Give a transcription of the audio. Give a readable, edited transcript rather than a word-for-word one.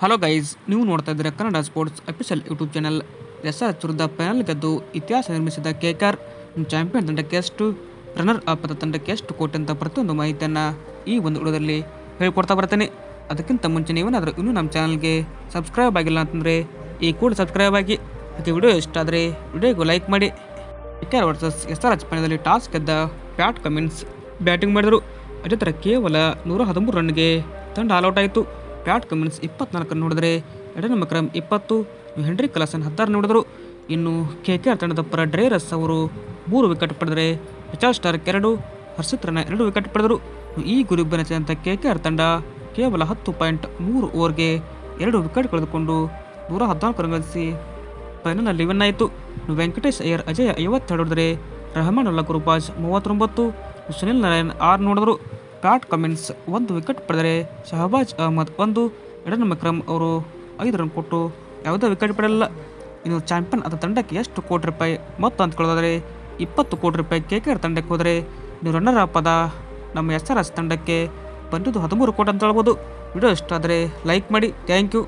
Hello guys, ನೀವು ನೋಡ್ತಾ ಇದ್ದೀರಾ Kannada sports official YouTube channel. SRH ವಿರುದ್ಧ ಫೈನಲ್ ಗೆದ್ದು ಇತಿಹಾಸ ನಿರ್ಮಿಸಿದ KKR ಚಾಂಪಿಯನ್ ತಂಡಕ್ಕೆ ಎಷ್ಟು, ರನ್ನರ್ ಅಪ್ ತಂಡಕ್ಕೆ ಎಷ್ಟು ಕೋಟಿ ಅಂತ ಪ್ರತಿಯೊಂದು ಮಾಹಿತಿಯನ್ನು ಈ ಒಂದು ವಿಡಿಯೋದಲ್ಲಿ ಹೇಳ್ಕೊಡ್ತಾ ಬರ್ತೀನಿ. ಅದಕ್ಕಿಂತ ಮುಂಚೆ ನೀವೇನಾದರೂ ಇನ್ನೂ ನಮ್ಮ ಚಾನಲ್ಗೆ ಸಬ್ಸ್ಕ್ರೈಬ್ ಆಗಿಲ್ಲ ಅಂತಂದರೆ ಈ ಕೂಡ ಸಬ್ಸ್ಕ್ರೈಬ್ ಆಗಿ. ಅದಕ್ಕೆ ವಿಡಿಯೋ ಇಷ್ಟ ಆದರೆ ವಿಡಿಯೋಗೂ ಲೈಕ್ ಮಾಡಿ. KKR ವರ್ಸಸ್ SRH ಪಂದ್ಯದಲ್ಲಿ ಟಾಸ್ ಗೆದ್ದ ಪ್ಯಾಟ್ ಕಮಿನ್ಸ್ ಬ್ಯಾಟಿಂಗ್ ಮಾಡಿದರು. ಅದೇ ಥರ ಕೇವಲ 113 ರನ್ಗೆ ತಂಡ ಆಲ್ಔಟ್ ಆಯಿತು. ಪ್ಯಾಟ್ ಕಮಿನ್ಸ್ 24 ರನ್ ಹೊಡೆದರೆ ಎಡನ್ ಮಕ್ರಮ್ 20, ಹೆನ್ರಿ ಕ್ಲಾಸನ್ 16 ಹೊಡೆದರು. ಇನ್ನು KKR ತಂಡದ ಪರ ಡ್ರೇರಸ್ ಅವರು 3 ವಿಕೆಟ್ ಪಡೆದರೆ Richard Starc 2, Harshit Rana 2 wicket ಪಡೆದರು. ಈ ಗುರಿ ಬೆನ್ನತ್ತಿದಂಥ KKR ತಂಡ ಕೇವಲ 10.3 ಓವರ್ಗೆ 2 ವಿಕೆಟ್ ಕಳೆದುಕೊಂಡು 114 ರನ್ ಗಳಿಸಿ ಫೈನಲ್ನಲ್ಲಿ ವಿನ್ ಆಯಿತು. ವೆಂಕಟೇಶ್ ಅಯ್ಯರ್ ಅಜಯ 52 ಹೊಡೆದರೆ ರಹಮಾನುಲ್ಲಾ ಗುರ್ಬಾಜ್ 39, ಸುನಿಲ್ ನಾರಾಯಣ್ 6 ಹೊಡೆದರು. ಪ್ಯಾಟ್ ಕಮಿನ್ಸ್ 1 ವಿಕೆಟ್ ಪಡೆದರೆ ಶಹಬಾಜ್ ಅಹ್ಮದ್ 1, ಎಡನ್ ಮಕ್ರಮ್ ಅವರು 5 ರನ್ ಕೊಟ್ಟು ಯಾವುದೇ ವಿಕೆಟ್ ಪಡೆಯಲಿಲ್ಲ. ಇನ್ನು ಚಾಂಪಿಯನ್ ಆದ ತಂಡಕ್ಕೆ ಎಷ್ಟು ಕೋಟಿ ರೂಪಾಯಿ ಮೊತ್ತ ಅಂದ್ಕೊಳ್ಳೋದಾದರೆ 20 ಕೋಟಿ ರೂಪಾಯಿ KKR ತಂಡಕ್ಕೆ ಹೋದರೆ, ಇನ್ನು ರನ್ನರ್ ಅಪ್ ಆದ ನಮ್ಮ SRH ತಂಡಕ್ಕೆ ಬಂದಿದ್ದು 13 ಕೋಟಿ ಅಂತ ಹೇಳ್ಬೋದು. ವಿಡಿಯೋ ಇಷ್ಟ ಆದರೆ ಲೈಕ್ ಮಾಡಿ. Thank you.